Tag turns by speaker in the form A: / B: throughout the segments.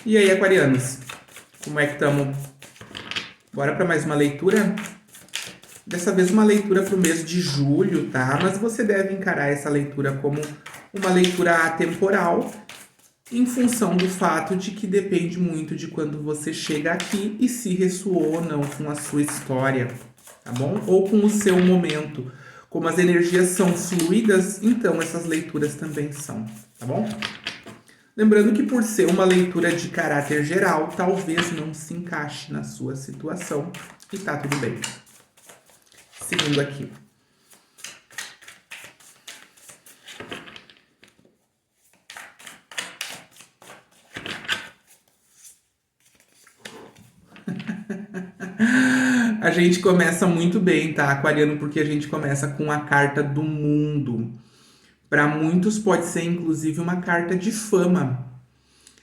A: E aí, aquarianos, como é que estamos? Bora para mais uma leitura? Dessa vez uma leitura para o mês de julho, tá? Mas você deve encarar essa leitura como uma leitura atemporal, em função do fato de que depende muito de quando você chega aqui e se ressoou ou não com a sua história, tá bom? Ou com o seu momento. Como as energias são fluidas, então essas leituras também são, tá bom? Lembrando que por ser uma leitura de caráter geral, talvez não se encaixe na sua situação e tá tudo bem. Seguindo aqui. A gente começa muito bem, tá, aquariano? Porque a gente começa com a carta do mundo. Para muitos pode ser inclusive uma carta de fama.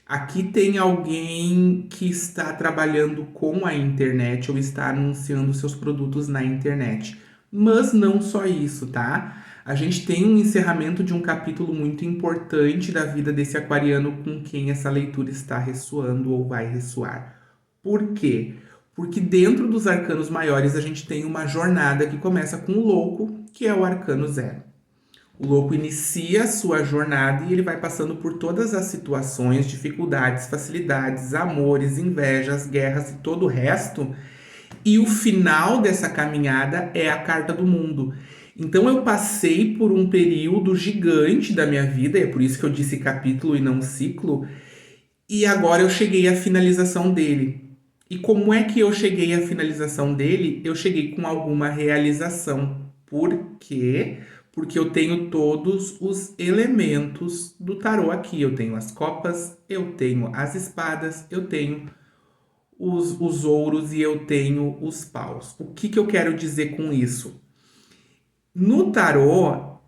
A: Aqui tem alguém que está trabalhando com a internet ou está anunciando seus produtos na internet. Mas não só isso, tá? A gente tem um encerramento de um capítulo muito importante da vida desse aquariano com quem essa leitura está ressoando ou vai ressoar. Por quê? Porque dentro dos arcanos maiores a gente tem uma jornada que começa com o louco, que é o arcano 0. O louco inicia a sua jornada e ele vai passando por todas as situações, dificuldades, facilidades, amores, invejas, guerras e todo o resto. E o final dessa caminhada é a carta do mundo. Então eu passei por um período gigante da minha vida, é por isso que eu disse capítulo e não ciclo, e agora eu cheguei à finalização dele. E como é que eu cheguei à finalização dele? Eu cheguei com alguma realização. Por quê? Porque eu tenho todos os elementos do tarô aqui. Eu tenho as copas, eu tenho as espadas, eu tenho os ouros e eu tenho os paus. O que eu quero dizer com isso? No tarô,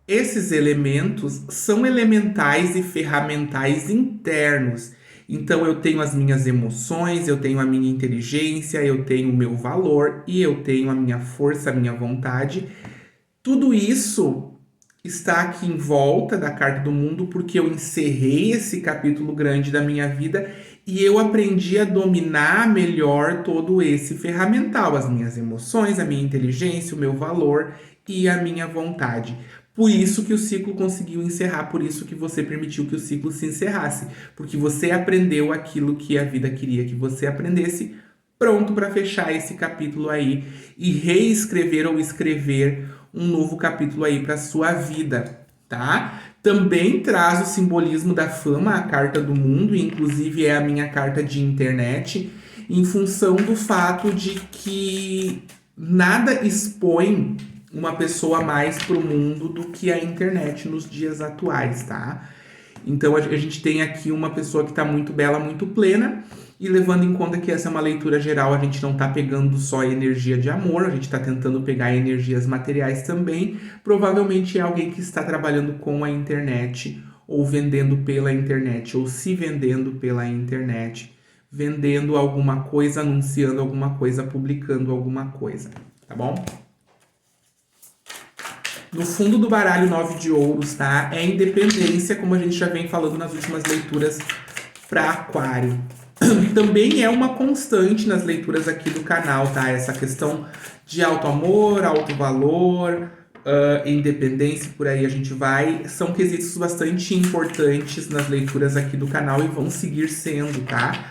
A: esses elementos são elementais e ferramentais internos. Então eu tenho as minhas emoções, eu tenho a minha inteligência, eu tenho o meu valor e eu tenho a minha força, a minha vontade. Tudo isso está aqui em volta da carta do mundo porque eu encerrei esse capítulo grande da minha vida e eu aprendi a dominar melhor todo esse ferramental, as minhas emoções, a minha inteligência, o meu valor e a minha vontade. Por isso que o ciclo conseguiu encerrar, por isso que você permitiu que o ciclo se encerrasse, porque você aprendeu aquilo que a vida queria que você aprendesse, pronto para fechar esse capítulo aí e reescrever ou escrever um novo capítulo aí para sua vida, tá? Também traz o simbolismo da fama, a carta do mundo, inclusive é a minha carta de internet, em função do fato de que nada expõe uma pessoa mais para o mundo do que a internet nos dias atuais, tá? Então a gente tem aqui uma pessoa que está muito bela, muito plena, e levando em conta que essa é uma leitura geral, a gente não está pegando só energia de amor, a gente está tentando pegar energias materiais também. Provavelmente é alguém que está trabalhando com a internet, ou vendendo pela internet, ou se vendendo pela internet, vendendo alguma coisa, anunciando alguma coisa, publicando alguma coisa, tá bom? No fundo do baralho 9 de ouros, tá? É independência, como a gente já vem falando nas últimas leituras para Aquário. Também é uma constante nas leituras aqui do canal, tá? Essa questão de alto amor, alto valor, independência, por aí a gente vai. São quesitos bastante importantes nas leituras aqui do canal e vão seguir sendo, tá?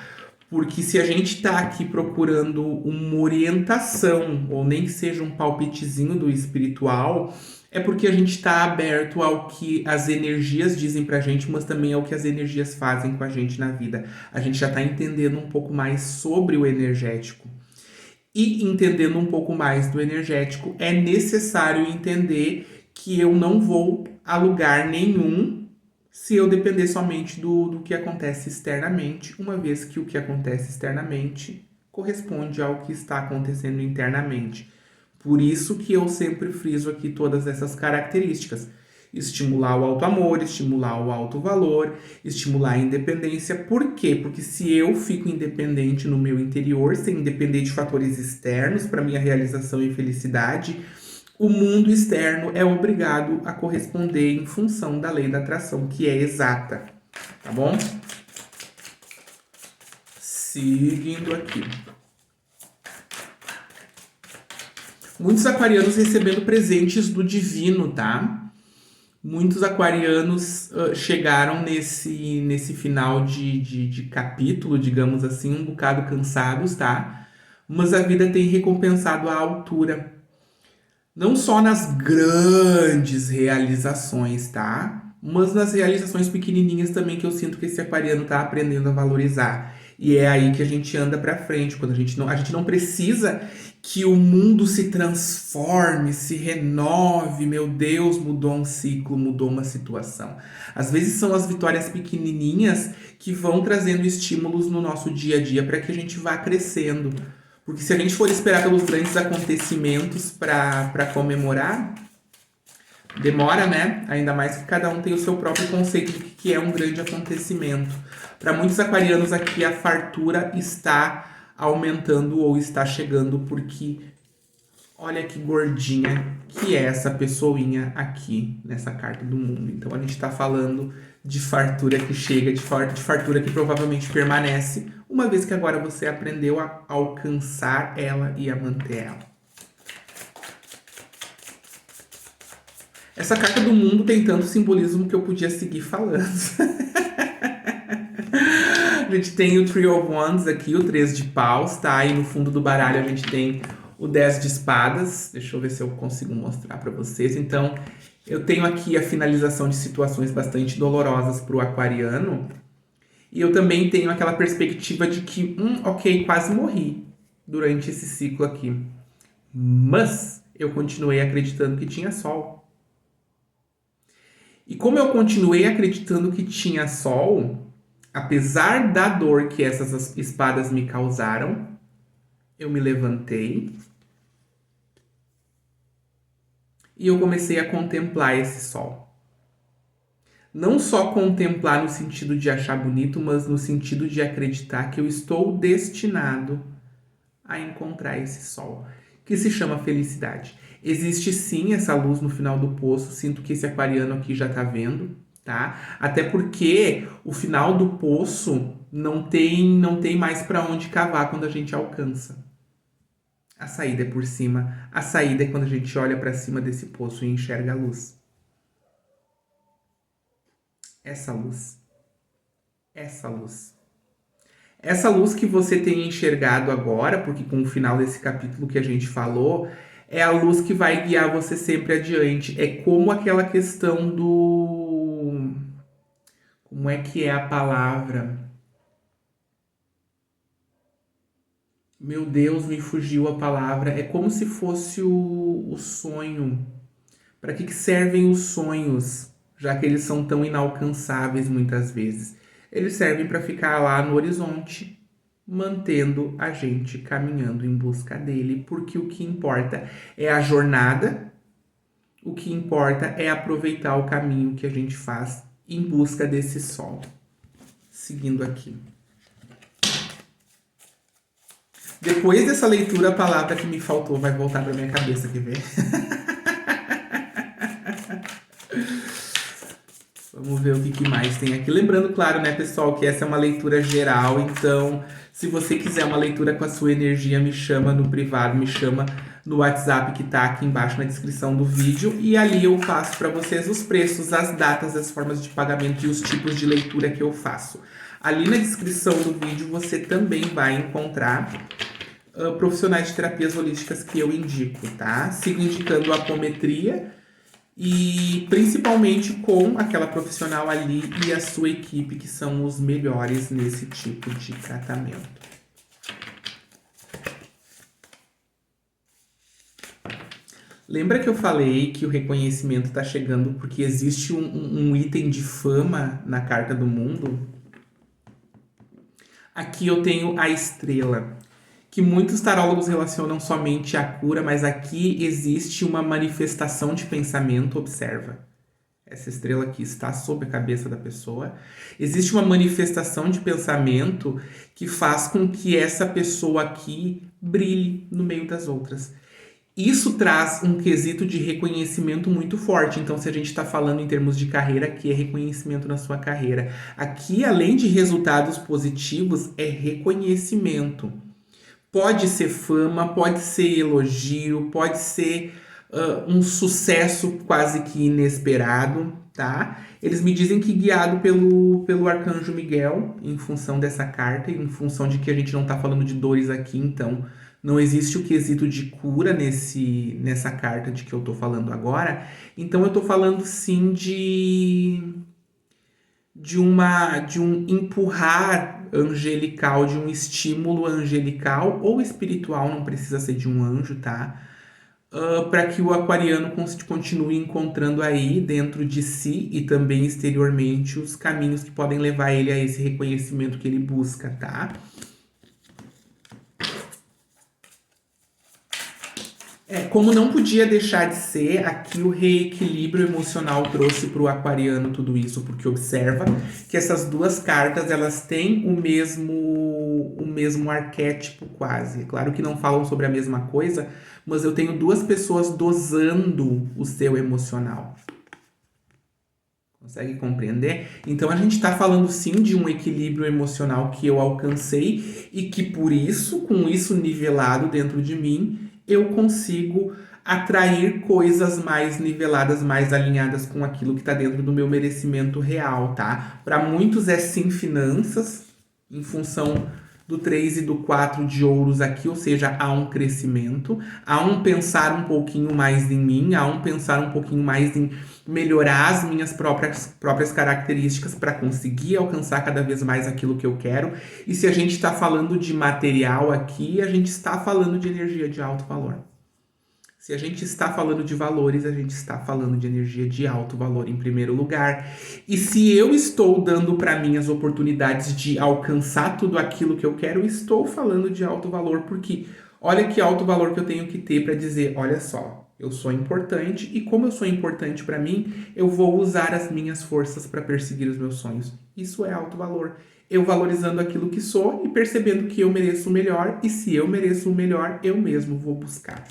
A: Porque se a gente tá aqui procurando uma orientação, ou nem que seja um palpitezinho do espiritual, é porque a gente está aberto ao que as energias dizem pra gente, mas também ao que as energias fazem com a gente na vida. A gente já está entendendo um pouco mais sobre o energético. E entendendo um pouco mais do energético, é necessário entender que eu não vou a lugar nenhum se eu depender somente do que acontece externamente, uma vez que o que acontece externamente corresponde ao que está acontecendo internamente. Por isso que eu sempre friso aqui todas essas características. Estimular o alto amor, estimular o alto valor, estimular a independência. Por quê? Porque se eu fico independente no meu interior, sem depender de fatores externos para minha realização e felicidade, o mundo externo é obrigado a corresponder em função da lei da atração, que é exata. Tá bom? Seguindo aqui. Muitos aquarianos recebendo presentes do divino, tá? Muitos aquarianos chegaram nesse final de capítulo, digamos assim, um bocado cansados, tá? Mas a vida tem recompensado a altura. Não só nas grandes realizações, tá? Mas nas realizações pequenininhas também que eu sinto que esse aquariano tá aprendendo a valorizar. E é aí que a gente anda pra frente, quando a gente não precisa que o mundo se transforme, se renove. Meu Deus, mudou um ciclo, mudou uma situação. Às vezes são as vitórias pequenininhas que vão trazendo estímulos no nosso dia a dia para que a gente vá crescendo. Porque se a gente for esperar pelos grandes acontecimentos para comemorar, demora, né? Ainda mais que cada um tem o seu próprio conceito do que é um grande acontecimento. Para muitos aquarianos aqui, a fartura está aumentando ou está chegando porque olha que gordinha que é essa pessoinha aqui nessa carta do mundo. Então a gente está falando de fartura que chega, de fartura que provavelmente permanece, uma vez que agora você aprendeu a alcançar ela e a manter ela. Essa carta do mundo tem tanto simbolismo que eu podia seguir falando. A gente tem o Three of Wands aqui, o 3 de paus, tá? E no fundo do baralho a gente tem o 10 de espadas. Deixa eu ver se eu consigo mostrar para vocês. Então, eu tenho aqui a finalização de situações bastante dolorosas para o aquariano. E eu também tenho aquela perspectiva de que, ok, quase morri durante esse ciclo aqui. Mas eu continuei acreditando que tinha sol. E como eu continuei acreditando que tinha sol, apesar da dor que essas espadas me causaram, eu me levantei e eu comecei a contemplar esse sol. Não só contemplar no sentido de achar bonito, mas no sentido de acreditar que eu estou destinado a encontrar esse sol, que se chama felicidade. Existe sim essa luz no final do poço, sinto que esse aquariano aqui já tá vendo, tá? Até porque o final do poço não tem mais para onde cavar quando a gente alcança. A saída é por cima, a saída é quando a gente olha para cima desse poço e enxerga a luz. Essa luz. Essa luz. Essa luz que você tem enxergado agora, porque com o final desse capítulo que a gente falou, é a luz que vai guiar você sempre adiante. É como aquela questão do... Como é que é a palavra? Meu Deus, me fugiu a palavra. É como se fosse o sonho. Para que servem os sonhos? Já que eles são tão inalcançáveis muitas vezes. Eles servem para ficar lá no horizonte, mantendo a gente caminhando em busca dele, porque o que importa é a jornada, o que importa é aproveitar o caminho que a gente faz em busca desse sol. Seguindo aqui. Depois dessa leitura, a palavra que me faltou vai voltar para minha cabeça, quer ver? Vamos ver o que mais tem aqui. Lembrando, claro, né, pessoal, que essa é uma leitura geral. Então, se você quiser uma leitura com a sua energia, me chama no privado, me chama no WhatsApp que tá aqui embaixo na descrição do vídeo. E ali eu passo para vocês os preços, as datas, as formas de pagamento e os tipos de leitura que eu faço. Ali na descrição do vídeo você também vai encontrar profissionais de terapias holísticas que eu indico, tá? Sigo indicando a apometria e principalmente com aquela profissional ali e a sua equipe, que são os melhores nesse tipo de tratamento. Lembra que eu falei que o reconhecimento está chegando porque existe um item de fama na carta do mundo? Aqui eu tenho a estrela, que muitos tarólogos relacionam somente à cura, mas aqui existe uma manifestação de pensamento, observa. Essa estrela aqui está sob a cabeça da pessoa. Existe uma manifestação de pensamento que faz com que essa pessoa aqui brilhe no meio das outras. Isso traz um quesito de reconhecimento muito forte. Então, se a gente está falando em termos de carreira, aqui é reconhecimento na sua carreira. Aqui, além de resultados positivos, é reconhecimento. Pode ser fama, pode ser elogio, pode ser um sucesso quase que inesperado, tá? Eles me dizem que guiado pelo Arcanjo Miguel, em função dessa carta, em função de que a gente não tá falando de dores aqui, então não existe o quesito de cura nessa carta de que eu tô falando agora. Então eu tô falando sim de um empurrar angelical, de um estímulo angelical ou espiritual, não precisa ser de um anjo, tá? Para que o aquariano continue encontrando aí dentro de si e também exteriormente os caminhos que podem levar ele a esse reconhecimento que ele busca, tá? Como não podia deixar de ser, aqui o reequilíbrio emocional trouxe para o aquariano tudo isso, porque observa que essas duas cartas elas têm o mesmo arquétipo quase. É claro que não falam sobre a mesma coisa, mas eu tenho duas pessoas dosando o seu emocional. Consegue compreender? Então a gente está falando sim de um equilíbrio emocional que eu alcancei e que por isso, com isso nivelado dentro de mim, eu consigo atrair coisas mais niveladas, mais alinhadas com aquilo que está dentro do meu merecimento real, tá? Para muitos é sim finanças, em função do 3 e do 4 de ouros aqui, ou seja, há um crescimento, há um pensar um pouquinho mais em mim, há um pensar um pouquinho mais em melhorar as minhas próprias características para conseguir alcançar cada vez mais aquilo que eu quero. E se a gente está falando de material aqui, a gente está falando de energia de alto valor. Se a gente está falando de valores, a gente está falando de energia de alto valor em primeiro lugar. E se eu estou dando para mim as oportunidades de alcançar tudo aquilo que eu quero, estou falando de alto valor, porque olha que alto valor que eu tenho que ter para dizer, olha só, eu sou importante e como eu sou importante para mim, eu vou usar as minhas forças para perseguir os meus sonhos. Isso é alto valor. Eu valorizando aquilo que sou e percebendo que eu mereço o melhor, e se eu mereço o melhor, eu mesmo vou buscar.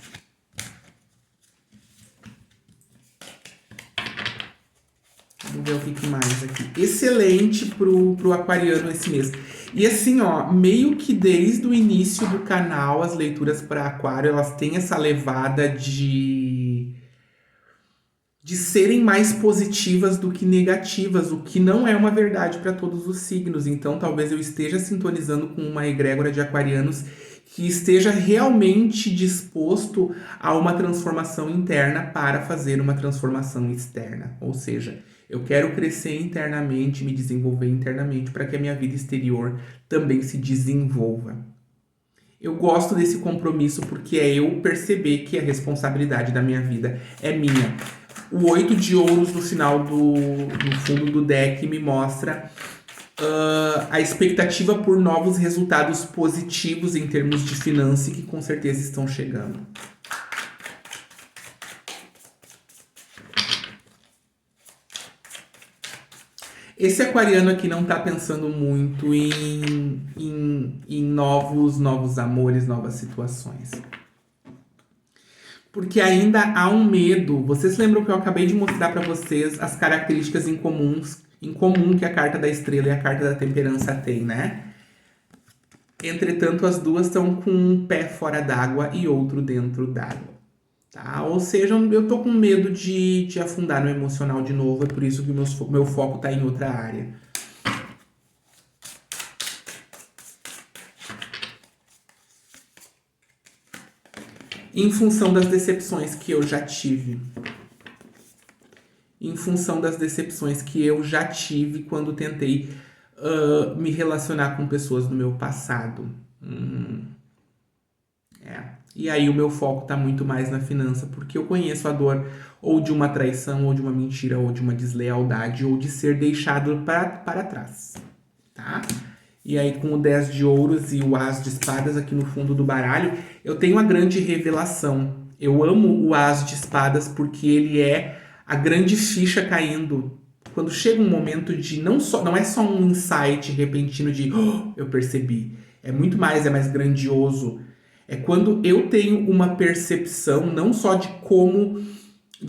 A: Vamos ver o que mais aqui. Excelente pro aquariano esse mês. E assim, ó, meio que desde o início do canal, as leituras para aquário, elas têm essa levada de serem mais positivas do que negativas, o que não é uma verdade para todos os signos. Então, talvez eu esteja sintonizando com uma egrégora de aquarianos que esteja realmente disposto a uma transformação interna para fazer uma transformação externa. Ou seja, eu quero crescer internamente, me desenvolver internamente para que a minha vida exterior também se desenvolva. Eu gosto desse compromisso porque é eu perceber que a responsabilidade da minha vida é minha. O 8 de ouros no final no fundo do deck me mostra a expectativa por novos resultados positivos em termos de finança que com certeza estão chegando. Esse aquariano aqui não está pensando muito em novos amores, novas situações. Porque ainda há um medo. Vocês lembram que eu acabei de mostrar para vocês as características em comum que a carta da estrela e a carta da temperança têm, né? Entretanto, as duas estão com um pé fora d'água e outro dentro d'água. Tá? Ou seja, eu tô com medo de afundar no emocional de novo, é por isso que o meu foco tá em outra área. Em função das decepções que eu já tive. Em função das decepções que eu já tive quando tentei me relacionar com pessoas do meu passado. E aí o meu foco tá muito mais na finança, porque eu conheço a dor ou de uma traição, ou de uma mentira, ou de uma deslealdade, ou de ser deixado para trás, tá? E aí com o 10 de ouros e o as de espadas aqui no fundo do baralho, eu tenho uma grande revelação. Eu amo o as de espadas porque ele é a grande ficha caindo. Quando chega um momento de não é só um insight repentino de eu percebi. É muito mais, é mais grandioso. É quando eu tenho uma percepção não só de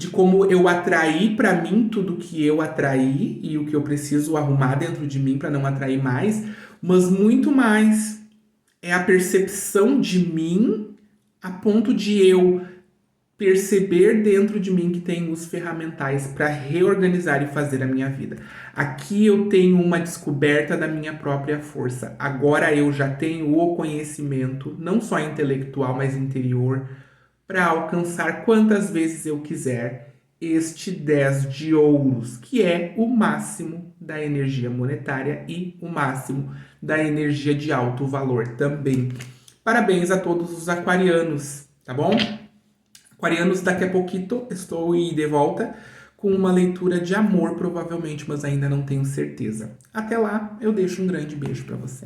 A: como eu atrair para mim tudo que eu atraí e o que eu preciso arrumar dentro de mim para não atrair mais, mas muito mais é a percepção de mim a ponto de eu perceber dentro de mim que tem os ferramentais para reorganizar e fazer a minha vida. Aqui eu tenho uma descoberta da minha própria força. Agora eu já tenho o conhecimento, não só intelectual, mas interior, para alcançar quantas vezes eu quiser este 10 de ouros, que é o máximo da energia monetária e o máximo da energia de alto valor também. Parabéns a todos os aquarianos, tá bom? Aquarianos, daqui a pouquinho estou aí de volta com uma leitura de amor, provavelmente, mas ainda não tenho certeza. Até lá, eu deixo um grande beijo para você.